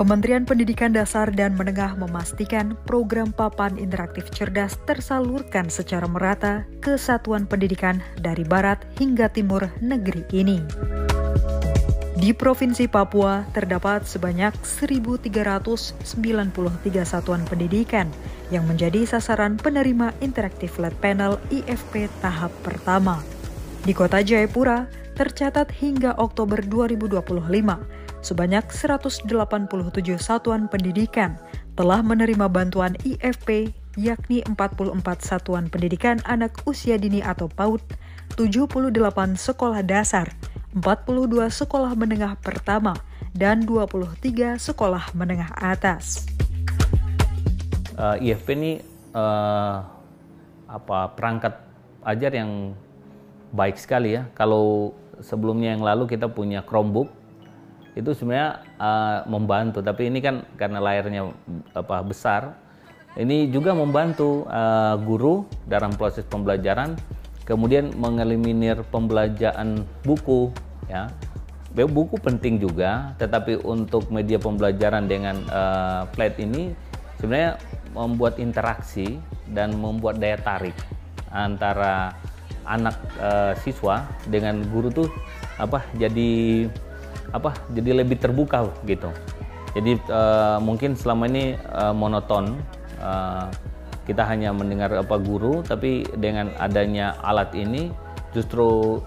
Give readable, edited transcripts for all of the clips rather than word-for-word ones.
Kementerian Pendidikan Dasar dan Menengah memastikan program papan interaktif cerdas tersalurkan secara merata ke satuan pendidikan dari barat hingga timur negeri ini. Di Provinsi Papua terdapat sebanyak 1.393 satuan pendidikan yang menjadi sasaran penerima interaktif flat panel IFP tahap pertama. Di Kota Jayapura tercatat hingga Oktober 2025 sebanyak 187 satuan pendidikan telah menerima bantuan IFP, yakni 44 satuan pendidikan anak usia dini atau PAUD, 78 sekolah dasar, 42 sekolah menengah pertama, dan 23 sekolah menengah atas. IFP ini perangkat ajar yang baik sekali ya. Kalau sebelumnya yang lalu kita punya Chromebook, itu sebenarnya membantu, tapi ini kan karena layarnya besar, ini juga membantu guru dalam proses pembelajaran, kemudian mengeliminir pembelajaran buku ya. Buku penting juga, tetapi untuk media pembelajaran dengan flat ini sebenarnya membuat interaksi dan membuat daya tarik antara anak siswa dengan guru tuh jadi lebih terbuka gitu. Jadi mungkin selama ini monoton, kita hanya mendengar guru, tapi dengan adanya alat ini justru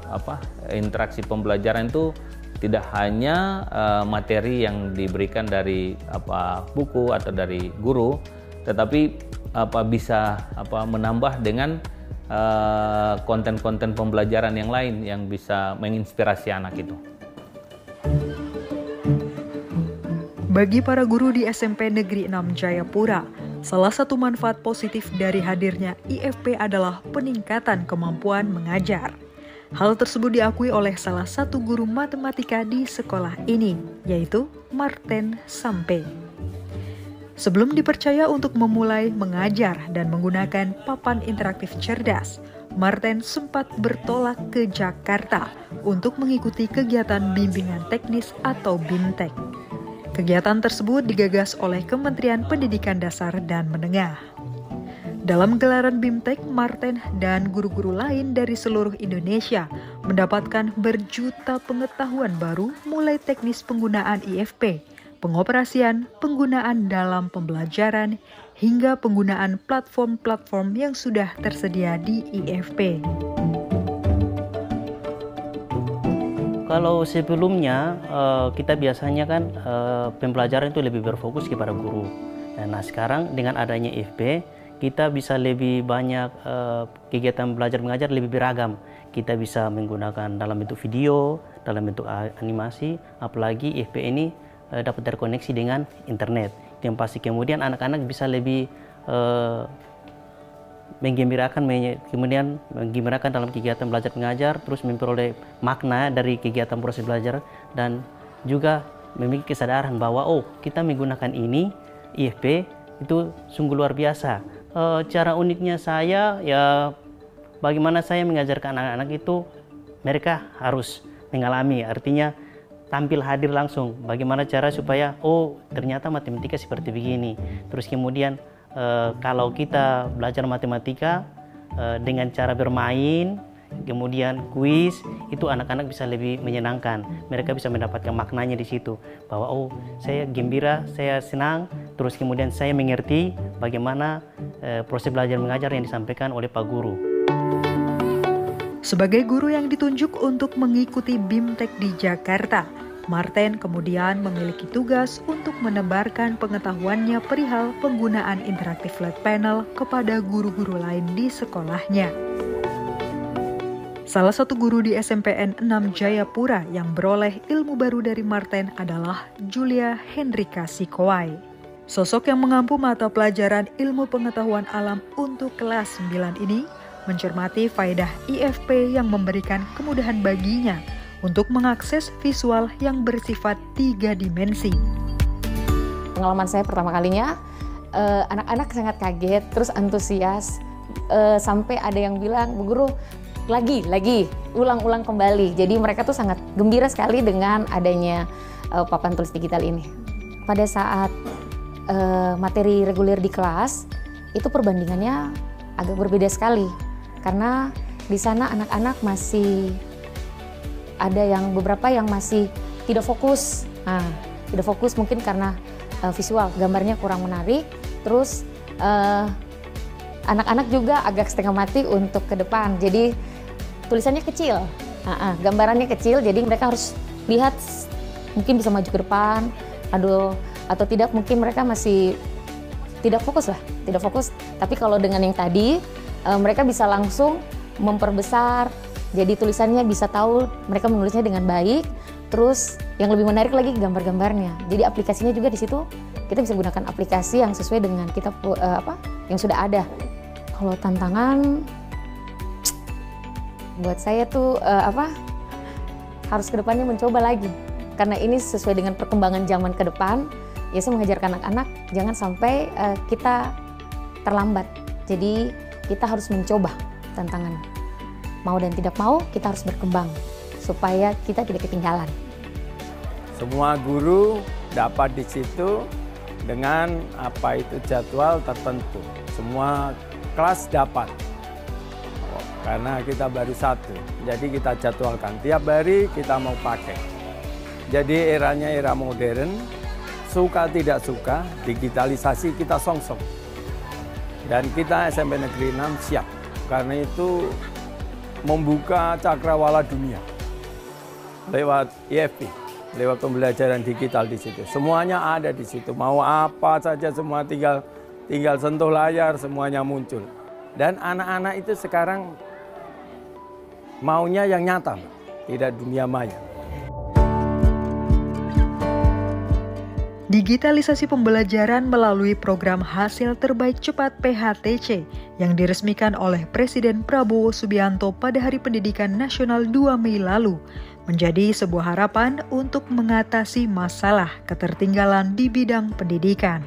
interaksi pembelajaran itu tidak hanya materi yang diberikan dari buku atau dari guru, tetapi bisa menambah dengan konten-konten pembelajaran yang lain yang bisa menginspirasi anak itu. Bagi para guru di SMP Negeri 6 Jayapura, salah satu manfaat positif dari hadirnya IFP adalah peningkatan kemampuan mengajar. Hal tersebut diakui oleh salah satu guru matematika di sekolah ini, yaitu Marten Sampe. Sebelum dipercaya untuk memulai mengajar dan menggunakan papan interaktif cerdas, Marten sempat bertolak ke Jakarta untuk mengikuti kegiatan bimbingan teknis atau BIMTEK. Kegiatan tersebut digagas oleh Kementerian Pendidikan Dasar dan Menengah. Dalam gelaran BIMTEK, Marten dan guru-guru lain dari seluruh Indonesia mendapatkan berjuta pengetahuan baru mulai teknis penggunaan IFP, pengoperasian, penggunaan dalam pembelajaran, hingga penggunaan platform-platform yang sudah tersedia di IFP. Kalau sebelumnya kita biasanya kan pembelajaran itu lebih berfokus kepada guru. Nah sekarang dengan adanya IFP kita bisa lebih banyak kegiatan belajar mengajar lebih beragam. Kita bisa menggunakan dalam bentuk video, dalam bentuk animasi, apalagi IFP ini dapat terkoneksi dengan internet. Yang pasti kemudian anak-anak bisa lebih menggembirakan dalam kegiatan belajar mengajar, terus memperoleh makna dari kegiatan proses belajar, dan juga memiliki kesadaran bahwa kita menggunakan ini IFP itu sungguh luar biasa. Cara uniknya saya ya bagaimana saya mengajarkan anak-anak itu mereka harus mengalami, artinya tampil hadir langsung bagaimana cara supaya ternyata matematika seperti begini. Terus kemudian kalau kita belajar matematika dengan cara bermain, kemudian kuis, itu anak-anak bisa lebih menyenangkan. Mereka bisa mendapatkan maknanya di situ, bahwa saya gembira, saya senang, terus kemudian saya mengerti bagaimana proses belajar mengajar yang disampaikan oleh Pak Guru. Sebagai guru yang ditunjuk untuk mengikuti BIMTEK di Jakarta, Marten kemudian memiliki tugas untuk menebarkan pengetahuannya perihal penggunaan interaktif flat panel kepada guru-guru lain di sekolahnya. Salah satu guru di SMPN 6 Jayapura yang beroleh ilmu baru dari Marten adalah Julia Hendrika Sikowai. Sosok yang mengampu mata pelajaran ilmu pengetahuan alam untuk kelas 9 ini mencermati faedah IFP yang memberikan kemudahan baginya untuk mengakses visual yang bersifat 3 dimensi. Pengalaman saya pertama kalinya, anak-anak sangat kaget, terus antusias, sampai ada yang bilang, Bu Guru, lagi, ulang-ulang kembali. Jadi mereka tuh sangat gembira sekali dengan adanya papan tulis digital ini. pada saat materi reguler di kelas itu perbandingannya agak berbeda sekali, karena di sana anak-anak masih ada yang beberapa yang masih tidak fokus. Tidak fokus mungkin karena visual, gambarnya kurang menarik. Terus anak-anak juga agak setengah mati untuk ke depan. Jadi tulisannya kecil, gambarannya kecil. Jadi mereka harus lihat, mungkin bisa maju ke depan, atau tidak, mungkin mereka masih tidak fokus lah, tidak fokus. Tapi kalau dengan yang tadi, mereka bisa langsung memperbesar, jadi tulisannya bisa tahu mereka menulisnya dengan baik. Terus yang lebih menarik lagi gambar-gambarnya. Jadi aplikasinya juga di situ kita bisa gunakan aplikasi yang sesuai dengan kita yang sudah ada. Kalau tantangan buat saya tuh harus kedepannya mencoba lagi, karena ini sesuai dengan perkembangan zaman ke depan. Ya, saya mengajarkan anak-anak jangan sampai kita terlambat. Jadi kita harus mencoba tantangan. Mau dan tidak mau, kita harus berkembang supaya kita tidak ketinggalan. Semua guru dapat di situ dengan apa itu jadwal tertentu. Semua kelas dapat. Karena kita baru satu. Jadi kita jadwalkan tiap hari kita mau pakai. Jadi eranya era modern. Suka tidak suka, digitalisasi kita songsong. Dan kita SMP Negeri 6 siap. Karena itu membuka cakrawala dunia. Lewat IFP, lewat pembelajaran digital di situ. Semuanya ada di situ. Mau apa saja semua tinggal sentuh layar, semuanya muncul. Dan anak-anak itu sekarang maunya yang nyata, tidak dunia maya. Digitalisasi pembelajaran melalui program Hasil Terbaik Cepat PHTC yang diresmikan oleh Presiden Prabowo Subianto pada Hari Pendidikan Nasional 2 Mei lalu menjadi sebuah harapan untuk mengatasi masalah ketertinggalan di bidang pendidikan.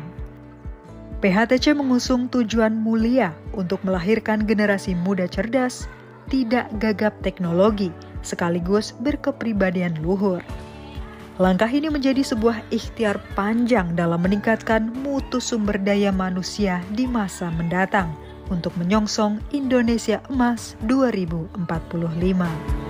PHTC mengusung tujuan mulia untuk melahirkan generasi muda cerdas, tidak gagap teknologi, sekaligus berkepribadian luhur. Langkah ini menjadi sebuah ikhtiar panjang dalam meningkatkan mutu sumber daya manusia di masa mendatang untuk menyongsong Indonesia Emas 2045.